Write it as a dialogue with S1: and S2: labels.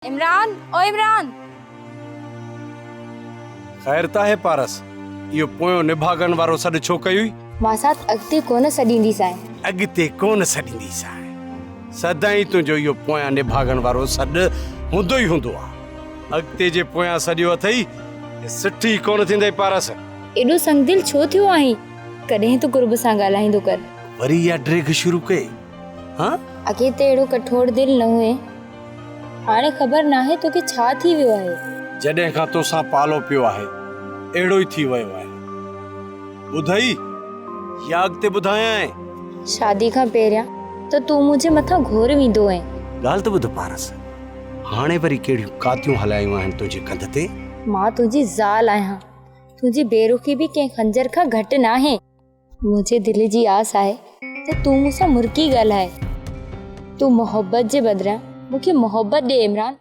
S1: इमरान ओ इमरान।
S2: खैर ता है पारस यो पोयो निभागन वारो सॾ छो कई
S1: मां साथ अॻिते कोन सॾींदी सां।
S2: अॻिते कोन सॾींदी सां सदाई तुंहिंजो इहो पोयां निभागन वारो सॾ हूंदो ई हूंदो आहे। अॻिते जे पोयां सॾियो अथई सुठी कोन थींदई पारस।
S1: एॾो संगदिल छो थियो आहीं? कॾहिं तूं कुर्ब सां ॻाल्हाईंदो कर।
S2: वरी इहा ड्रेग शुरू कई? हाँ
S1: अॻे त अहिड़ो कठोर दिल न हुए, हाणे ख़बर नाहे तोखे छा थी वियो आहे।
S2: जॾहिं खां तोसां पालो पियो आहे अहिड़ो ई थी वियो आहे। ॿुधई या अॻिते ॿुधायां?
S1: शादी खां पहिरियां त तूं मुंहिंजे मथां घोर वेंदो आहे।
S2: ॻाल्हि त ॿुध पारस, हाणे वरी कहिड़ियूं कातियूं हलायूं आहिनि तुंहिंजे कंध ते?
S1: मां तुंहिंजी ज़ाल आहियां, तुंहिंजी बेरुखी बि कंहिं खंजर खां घटि नाहे। मुंहिंजे दिलि जी आस आहे त तूं मूंसां मुर्की ॻाल्हाए। तूं मोहबत जे बदिरां मूंखे मोहबत ॾे इमरान।